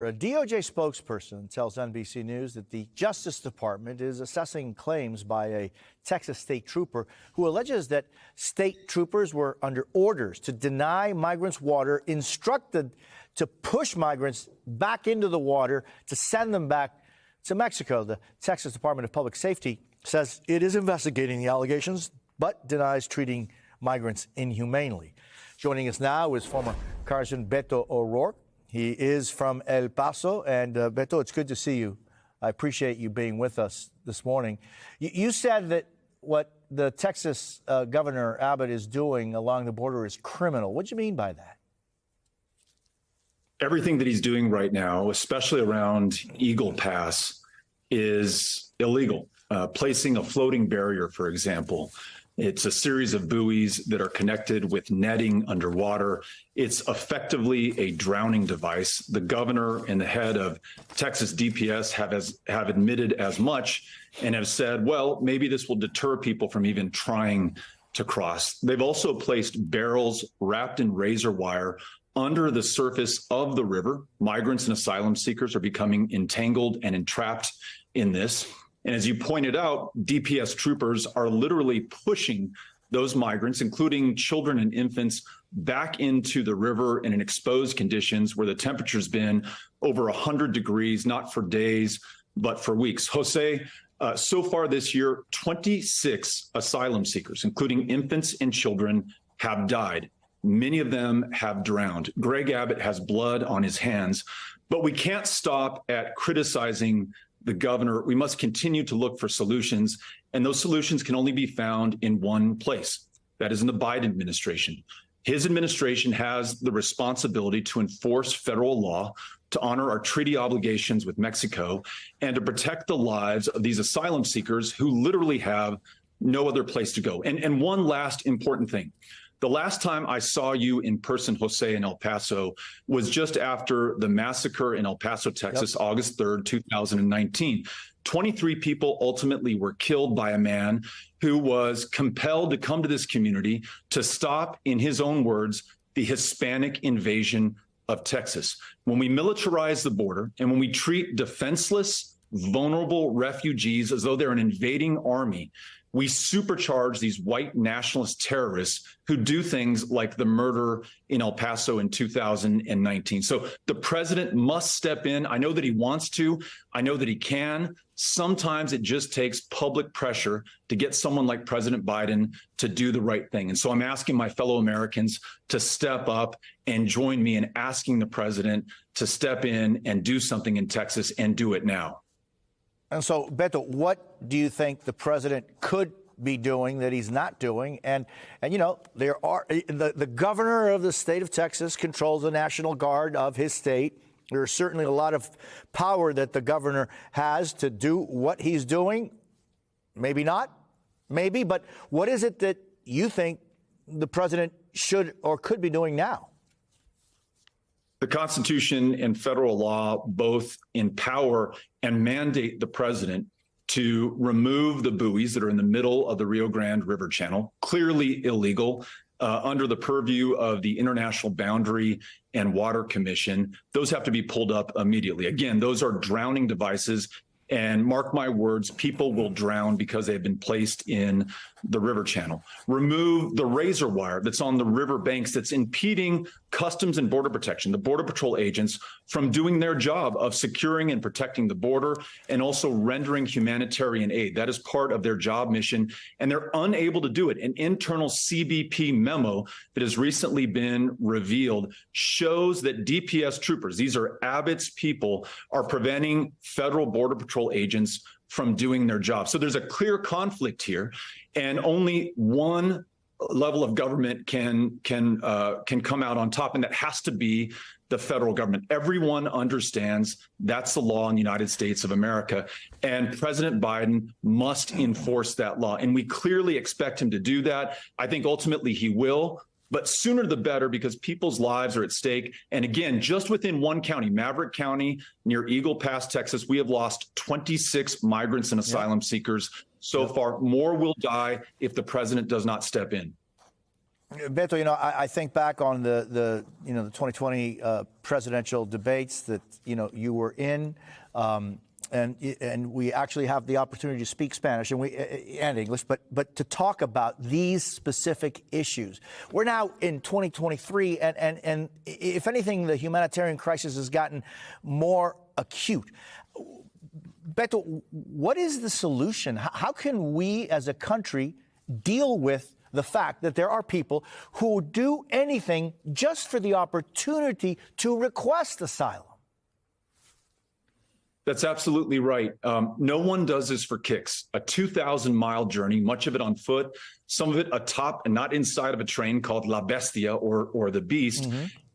A DOJ spokesperson tells NBC News that the Justice Department is assessing claims by a Texas state trooper who alleges that state troopers were under orders to deny migrants water, instructed to push migrants back into the water to send them back to Mexico. The Texas Department of Public Safety says it is investigating the allegations, but denies treating migrants inhumanely. Joining us now is former Congressman Beto O'Rourke. He is from El Paso. And Beto, it's good to see you. I appreciate you being with us this morning. You said that what the Texas Governor Abbott is doing along the border is criminal. What do you mean by that? Everything that he's doing right now, especially around Eagle Pass, is illegal. Placing a floating barrier, for example. It's a series of buoys that are connected with netting underwater. It's effectively a drowning device. The governor and the head of Texas DPS have admitted as much and have said, well, maybe this will deter people from even trying to cross. They've also placed barrels wrapped in razor wire under the surface of the river. Migrants and asylum seekers are becoming entangled and entrapped in this. And as you pointed out, DPS troopers are literally pushing those migrants, including children and infants, back into the river in exposed conditions where the temperature's been over 100 degrees, not for days, but for weeks. Jose, so far this year, 26 asylum seekers, including infants and children, have died. Many of them have drowned. Greg Abbott has blood on his hands, but we can't stop at criticizing the governor. We must continue to look for solutions, and those solutions can only be found in one place. That is in the Biden administration. His administration has the responsibility to enforce federal law, to honor our treaty obligations with Mexico, and to protect the lives of these asylum seekers who literally have no other place to go. And one last important thing. The last time I saw you in person, Jose, in El Paso, was just after the massacre in El Paso, Texas, August 3rd, 2019. 23 people ultimately were killed by a man who was compelled to come to this community to stop, in his own words, the Hispanic invasion of Texas. When we militarize the border and when we treat defenseless, vulnerable refugees as though they're an invading army, we supercharge these white nationalist terrorists who do things like the murder in El Paso in 2019. So the president must step in. I know that he wants to. I know that he can. Sometimes it just takes public pressure to get someone like President Biden to do the right thing. And so I'm asking my fellow Americans to step up and join me in asking the president to step in and do something in Texas, and do it now. And so, Beto, what do you think the president could be doing that he's not doing? And you know, there are the governor of the state of Texas controls the National Guard of his state. There's certainly a lot of power that the governor has to do what he's doing. Maybe not, maybe. But what is it that you think the president should or could be doing now? The Constitution and federal law both empower and mandate the president to remove the buoys that are in the middle of the Rio Grande River Channel, clearly illegal, under the purview of the International Boundary and Water Commission. Those have to be pulled up immediately. Again, those are drowning devices. And mark my words, people will drown because they have been placed in the river channel. Remove the razor wire that's on the river banks that's impeding Customs and Border Protection, the Border Patrol agents, from doing their job of securing and protecting the border and also rendering humanitarian aid. That is part of their job mission, and they're unable to do it. An internal CBP memo that has recently been revealed shows that DPS troopers, these are Abbott's people, are preventing federal Border Patrol agents from doing their job. So there's a clear conflict here, and only one level of government can come out on top, and that has to be the federal government. Everyone understands that's the law in the United States of America, and President Biden must enforce that law, and we clearly expect him to do that. I think ultimately he will, but sooner the better, because people's lives are at stake. And again, just within one county, Maverick County, near Eagle Pass, Texas, we have lost 26 migrants and asylum seekers so far. More will die if the president does not step in. Beto, I think back on the 2020 presidential debates that you were in, and we actually have the opportunity to speak Spanish and English, but to talk about these specific issues. We're now in 2023, and if anything, the humanitarian crisis has gotten more acute. Beto, what is the solution? How can we as a country deal with the fact that there are people who do anything just for the opportunity to request asylum? That's absolutely right. No one does this for kicks. A 2,000-mile journey, much of it on foot, some of it atop and not inside of a train called La Bestia or the Beast.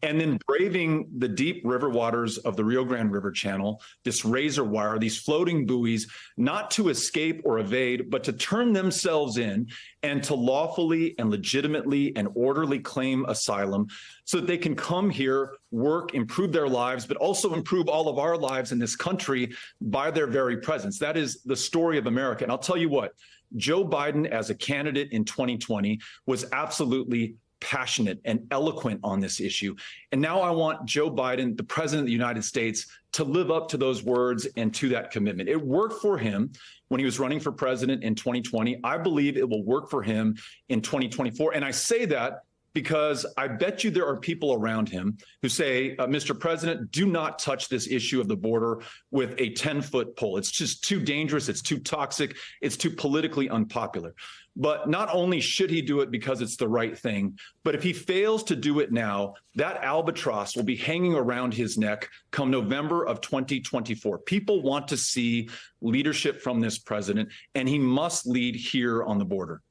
And then braving the deep river waters of the Rio Grande River Channel, this razor wire, these floating buoys, not to escape or evade, but to turn themselves in and to lawfully and legitimately and orderly claim asylum so that they can come here, work, improve their lives, but also improve all of our lives in this country by their very presence. That is the story of America. And I'll tell you what, Joe Biden as a candidate in 2020 was absolutely passionate and eloquent on this issue. And now I want Joe Biden, the president of the United States, to live up to those words and to that commitment. It worked for him when he was running for president in 2020. I believe it will work for him in 2024. And I say that because I bet you there are people around him who say, Mr. President, do not touch this issue of the border with a 10-foot pole. It's just too dangerous. It's too toxic. It's too politically unpopular. But not only should he do it because it's the right thing, but if he fails to do it now, that albatross will be hanging around his neck come November of 2024. People want to see leadership from this president, and he must lead here on the border.